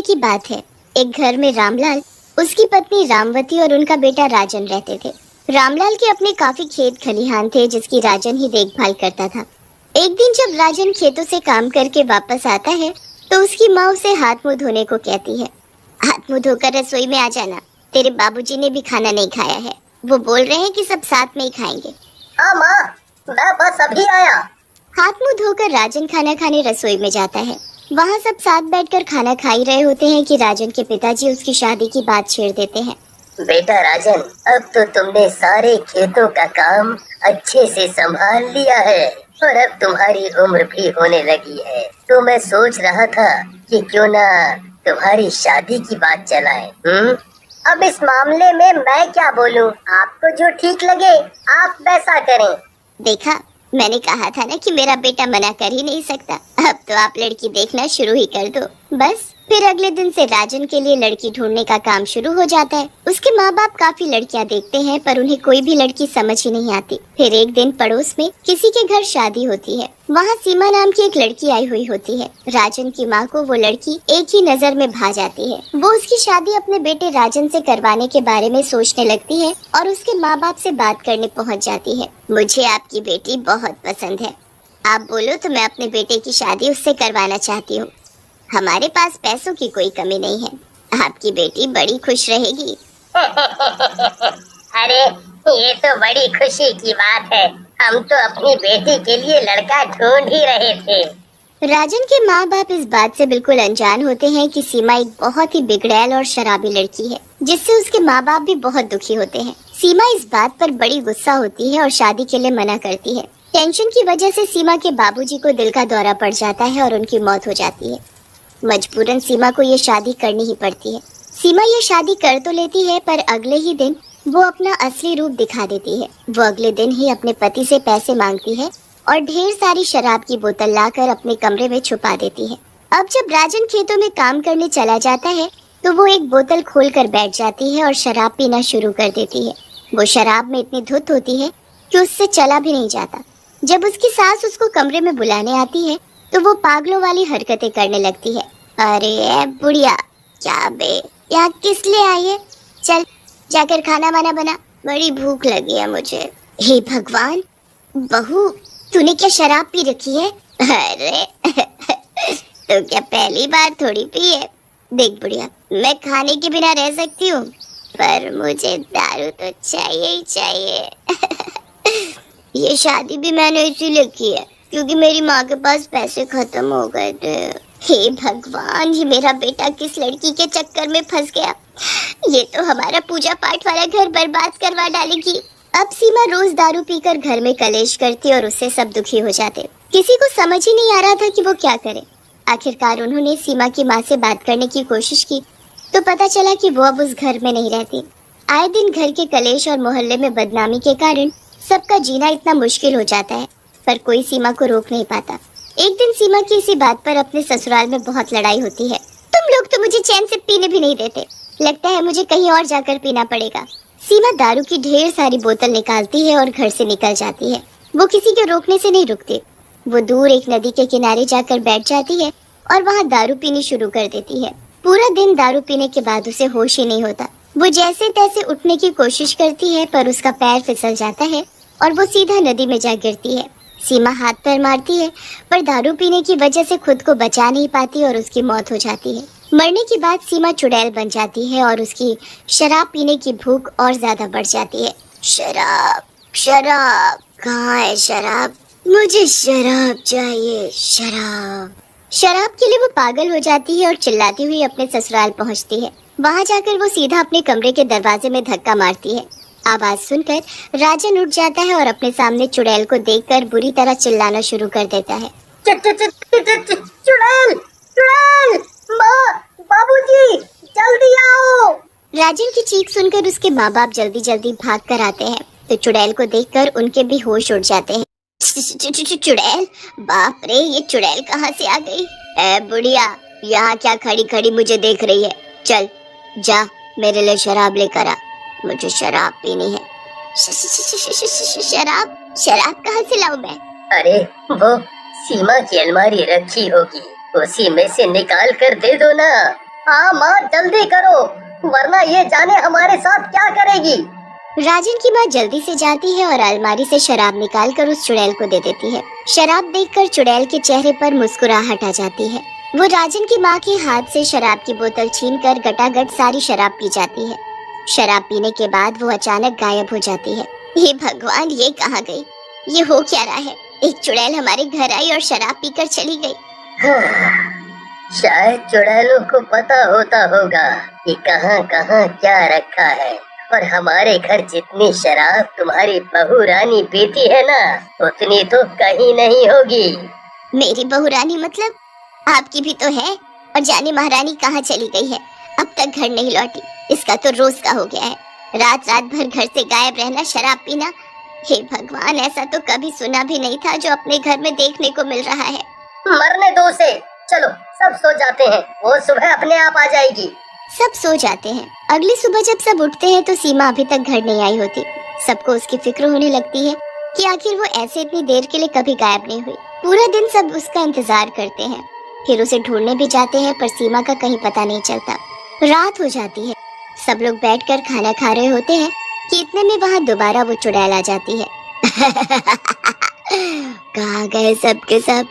की बात है। एक घर में रामलाल, उसकी पत्नी रामवती और उनका बेटा राजन रहते थे। रामलाल के अपने काफी खेत खलिहान थे जिसकी राजन ही देखभाल करता था। एक दिन जब राजन खेतों से काम करके वापस आता है तो उसकी माँ उसे हाथ मुंह धोने को कहती है। हाथ मुंह धोकर रसोई में आ जाना, तेरे बाबूजी ने भी खाना नहीं खाया है। वो बोल रहे हैं कि सब साथ में ही खाएंगे। हाँ माँ, मैं बस अभी आया। हाथ मुंह धोकर राजन खाना खाने रसोई में जाता है। वहाँ सब साथ बैठकर खाना खा ही रहे होते हैं कि राजन के पिताजी उसकी शादी की बात छेड़ देते हैं। बेटा राजन, अब तो तुमने सारे खेतों का काम अच्छे से संभाल लिया है और अब तुम्हारी उम्र भी होने लगी है, तो मैं सोच रहा था कि क्यों ना तुम्हारी शादी की बात चलाएं। अब इस मामले में मैं क्या बोलूं? आपको जो ठीक लगे आप वैसा करें। देखा, मैंने कहा था ना कि मेरा बेटा मना कर ही नहीं सकता। अब तो आप लड़की देखना शुरू ही कर दो। बस फिर अगले दिन से राजन के लिए लड़की ढूंढने का काम शुरू हो जाता है। उसके माँ बाप काफी लड़कियाँ देखते हैं पर उन्हें कोई भी लड़की समझ ही नहीं आती। फिर एक दिन पड़ोस में किसी के घर शादी होती है। वहाँ सीमा नाम की एक लड़की आई हुई होती है। राजन की माँ को वो लड़की एक ही नजर में भा जाती है। वो उसकी शादी अपने बेटे राजन से करवाने के बारे में सोचने लगती है और उसके माँ बाप से बात करने पहुँच जाती है। मुझे आपकी बेटी बहुत पसंद है, आप बोलो तो मैं अपने बेटे की शादी उससे करवाना चाहती हूँ। हमारे पास पैसों की कोई कमी नहीं है, आपकी बेटी बड़ी खुश रहेगी। अरे ये तो बड़ी खुशी की बात है, हम तो अपनी बेटी के लिए लड़का ढूंढ ही रहे थे। राजन के माँ बाप इस बात से बिल्कुल अनजान होते हैं कि सीमा एक बहुत ही बिगड़ैल और शराबी लड़की है, जिससे उसके माँ बाप भी बहुत दुखी होते हैं। सीमा इस बात पर बड़ी गुस्सा होती है और शादी के लिए मना करती है। टेंशन की वजह से सीमा के बाबूजी को दिल का दौरा पड़ जाता है और उनकी मौत हो जाती है। मजबूरन सीमा को ये शादी करनी ही पड़ती है। सीमा ये शादी कर तो लेती है पर अगले ही दिन वो अपना असली रूप दिखा देती है। वो अगले दिन ही अपने पति से पैसे मांगती है और ढेर सारी शराब की बोतल लाकर अपने कमरे में छुपा देती है। अब जब राजन खेतों में काम करने चला जाता है तो वो एक बोतल खोलकर बैठ जाती है और शराब पीना शुरू कर देती है। वो शराब में इतनी धुत होती है कि उससे चला भी नहीं जाता। जब उसकी सास उसको कमरे में बुलाने आती है तो वो पागलों वाली हरकतें करने लगती है। अरे बुढ़िया, क्या बे, यहाँ किस लिए आई है? चल जाकर खाना वाना बना, बड़ी भूख लगी है मुझे। हे भगवान, बहू तूने क्या शराब पी रखी है? अरे तो क्या पहली बार थोड़ी पी है। देख बुढ़िया, मैं खाने के बिना रह सकती हूँ पर मुझे दारू तो चाहिए ही चाहिए। ये शादी भी मैंने इसीलिए की है क्योंकि मेरी माँ के पास पैसे खत्म हो गए थे। हे भगवान, ये मेरा बेटा किस लड़की के चक्कर में फंस गया। ये तो हमारा पूजा पाठ वाला घर बर्बाद करवा डालेगी। अब सीमा रोज दारू पीकर घर में कलेश करती और उससे सब दुखी हो जाते। किसी को समझ ही नहीं आ रहा था कि वो क्या करे। आखिरकार उन्होंने सीमा की माँ से बात करने की कोशिश की तो पता चला कि वो अब उस घर में नहीं रहती। आए दिन घर के कलेश और मोहल्ले में बदनामी के कारण सबका जीना इतना मुश्किल हो जाता है पर कोई सीमा को रोक नहीं पाता। एक दिन सीमा की इसी बात पर अपने ससुराल में बहुत लड़ाई होती है। तुम लोग तो मुझे चैन से पीने भी नहीं देते, लगता है मुझे कहीं और जाकर पीना पड़ेगा। सीमा दारू की ढेर सारी बोतल निकालती है और घर से निकल जाती है। वो किसी के रोकने से नहीं रुकती। वो दूर एक नदी के किनारे जाकर बैठ जाती है और वहाँ दारू पीनी शुरू कर देती है। पूरा दिन दारू पीने के बाद उसे होश ही नहीं होता। वो जैसे तैसे उठने की कोशिश करती है पर उसका पैर फिसल जाता है और वो सीधा नदी में जा गिरती है। सीमा हाथ पैर मारती है पर दारू पीने की वजह से खुद को बचा नहीं पाती और उसकी मौत हो जाती है। मरने के बाद सीमा चुड़ैल बन जाती है और उसकी शराब पीने की भूख और ज्यादा बढ़ जाती है। शराब, शराब, कहाँ है शराब? मुझे शराब चाहिए, शराब। शराब के लिए वो पागल हो जाती है और चिल्लाती हुई अपने ससुराल पहुंचती है। वहां जाकर वो सीधा अपने कमरे के दरवाजे में धक्का मारती है। आवाज सुनकर राजन उठ जाता है और अपने सामने चुड़ैल को देखकर बुरी तरह चिल्लाना शुरू कर देता है। चुड़ैल, चुड़ैल, माँ, बाबूजी, जल्दी आओ। राजन की चीख सुनकर उसके माँ बाप जल्दी जल्दी भाग कर आते हैं तो चुड़ैल को देखकर उनके भी होश उड़ जाते हैं। चुड़ैल, बाप रे, ये चुड़ैल कहाँ से आ गई? ए बुढ़िया, यहाँ क्या खड़ी खड़ी मुझे देख रही है? चल जा मेरे लिए शराब लेकर आ, मुझे शराब पीनी है। शराब? शराब कहाँ से लाऊं मैं? अरे वो सीमा की अलमारी रखी होगी, उसी में से निकाल कर दे दो ना। हाँ माँ, जल्दी करो, वरना ये जाने हमारे साथ क्या करेगी। राजन की माँ जल्दी से जाती है और अलमारी से शराब निकालकर उस चुड़ैल को दे देती है। शराब देखकर चुड़ैल के चेहरे पर मुस्कुराहट आ जाती है। वो राजन की माँ के हाथ से शराब की बोतल छीनकर गटागट सारी शराब पी जाती है। शराब पीने के बाद वो अचानक गायब हो जाती है। हे भगवान, ये कहाँ गई? ये हो क्या रहा है? एक चुड़ैल हमारे घर आई और शराब पीकर चली गई। शायद चुड़ैलों को पता होता होगा कि कहाँ कहाँ क्या रखा है, और हमारे घर जितनी शराब तुम्हारी बहू रानी पीती है ना, उतनी तो कहीं नहीं होगी। मेरी बहू रानी मतलब? आपकी भी तो है। और जाने महारानी कहाँ चली गई है? अब तक घर नहीं लौटी। इसका तो रोज का हो गया है, रात रात भर घर से गायब रहना, शराब पीना। हे भगवान, ऐसा तो कभी सुना भी नहीं था जो अपने घर में देखने को मिल रहा है। मरने दो उसे, चलो सब सो जाते हैं, वो सुबह अपने आप आ जाएगी। सब सो जाते हैं। अगली सुबह जब सब उठते हैं तो सीमा अभी तक घर नहीं आई होती। सबको उसकी फिक्र होने लगती है कि आखिर वो ऐसे इतनी देर के लिए कभी गायब नहीं हुई। पूरा दिन सब उसका इंतजार करते हैं, फिर उसे ढूंढने भी जाते हैं, पर सीमा का कहीं पता नहीं चलता। रात हो जाती है। सब लोग बैठकर खाना खा रहे होते हैं कि इतने में वहाँ दोबारा वो चुड़ैल आ जाती है। कहाँ गए सब के सब?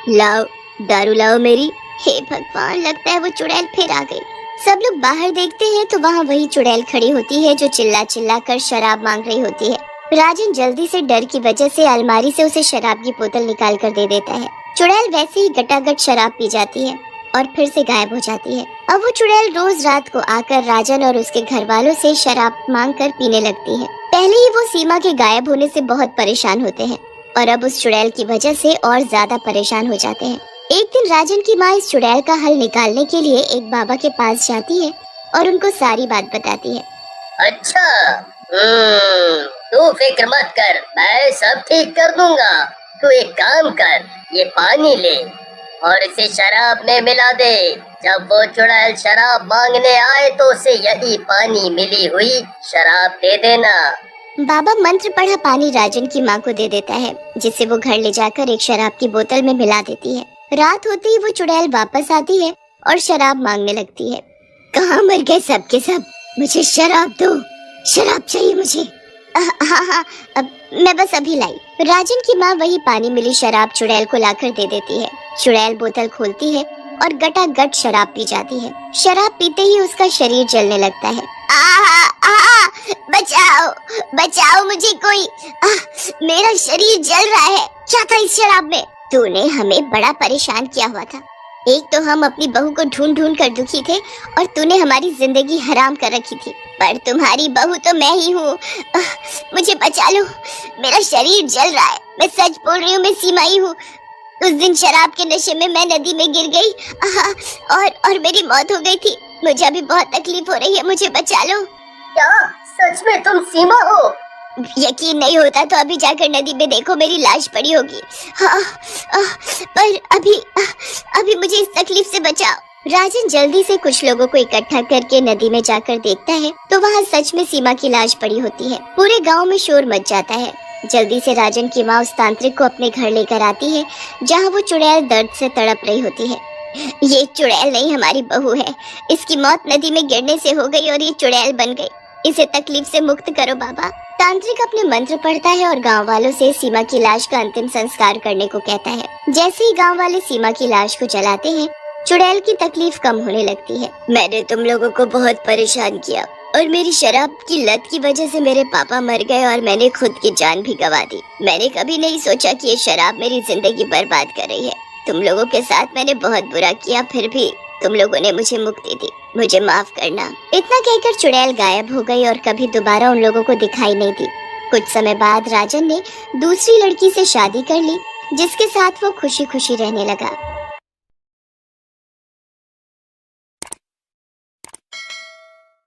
लाओ दारू लाओ मेरी। हे भगवान, लगता है वो चुड़ैल फिर आ गई। सब लोग बाहर देखते हैं तो वहाँ वही चुड़ैल खड़ी होती है जो चिल्ला चिल्ला कर शराब मांग रही होती है। राजन जल्दी से डर की वजह से अलमारी से उसे शराब की बोतल निकाल कर दे देता है। चुड़ैल वैसे ही गटागट शराब पी जाती है और फिर से गायब हो जाती है। अब वो चुड़ैल रोज रात को आकर राजन और उसके घर वालों से शराब मांग कर पीने लगती है। पहले ही वो सीमा के गायब होने से बहुत परेशान होते हैं और अब उस चुड़ैल की वजह से और ज्यादा परेशान हो जाते हैं। एक दिन राजन की माँ इस चुड़ैल का हल निकालने के लिए एक बाबा के पास जाती है और उनको सारी बात बताती है। अच्छा, तू फिक्र मत कर, मैं सब ठीक कर दूंगा। तू एक काम कर, ये पानी ले और इसे शराब में मिला दे। जब वो चुड़ैल शराब मांगने आए तो उसे यही पानी मिली हुई शराब दे देना। बाबा मंत्र पढ़ा पानी राजन की माँ को दे देता है, जिसे वो घर ले जाकर एक शराब की बोतल में मिला देती है। रात होते ही वो चुड़ैल वापस आती है और शराब मांगने लगती है। कहाँ मर गए सब के सब? मुझे शराब दो, शराब चाहिए मुझे। हाँ, अब मैं बस अभी लाई। राजन की माँ वही पानी मिली शराब चुड़ैल को लाकर दे देती है। चुड़ैल बोतल खोलती है और गटागट शराब पी जाती है। शराब पीते ही उसका शरीर जलने लगता है। बचाओ बचाओ मुझे कोई, मेरा शरीर जल रहा है। क्या था इस शराब में? तूने हमें बड़ा परेशान किया हुआ था। एक तो हम अपनी बहू को ढूंढ ढूंढ कर दुखी थे और तूने हमारी जिंदगी हराम कर रखी थी, पर तुम्हारी बहू तो मैं ही हूँ। मुझे बचा लो, मेरा शरीर जल रहा है। मैं सच बोल रही हूँ, मैं सीमा ही हूँ। उस दिन शराब के नशे में मैं नदी में गिर गई और मेरी मौत हो गई थी। मुझे अभी बहुत तकलीफ हो रही है, मुझे बचा लो। क्या सच में तुम सीमा हो? यकीन नहीं होता तो अभी जाकर नदी में देखो, मेरी लाश पड़ी होगी। पर अभी मुझे इस तकलीफ से बचाओ। राजन जल्दी से कुछ लोगों को इकट्ठा करके नदी में जाकर देखता है तो वहाँ सच में सीमा की लाश पड़ी होती है। पूरे गांव में शोर मच जाता है। जल्दी से राजन की माँ उस तांत्रिक को अपने घर लेकर आती है, जहाँ वो चुड़ैल दर्द से तड़प रही होती है। ये चुड़ैल नहीं, हमारी बहू है। इसकी मौत नदी में गिरने से हो गई और ये चुड़ैल बन गई। इसे तकलीफ से मुक्त करो बाबा। तांत्रिक अपने मंत्र पढ़ता है और गांव वालों से सीमा की लाश का अंतिम संस्कार करने को कहता है। जैसे ही गांव वाले सीमा की लाश को जलाते हैं, चुड़ैल की तकलीफ कम होने लगती है। मैंने तुम लोगों को बहुत परेशान किया और मेरी शराब की लत की वजह से मेरे पापा मर गए और मैंने खुद की जान भी गंवा दी। मैंने कभी नहीं सोचा कि ये शराब मेरी जिंदगी बर्बाद कर रही है। तुम लोगों के साथ मैंने बहुत बुरा किया, फिर भी तुम लोगों ने मुझे मुक्ति दी। मुझे माफ करना। इतना कहकर चुड़ैल गायब हो गई और कभी दोबारा उन लोगों को दिखाई नहीं दी। कुछ समय बाद राजन ने दूसरी लड़की से शादी कर ली, जिसके साथ वो खुशी खुशी रहने लगा।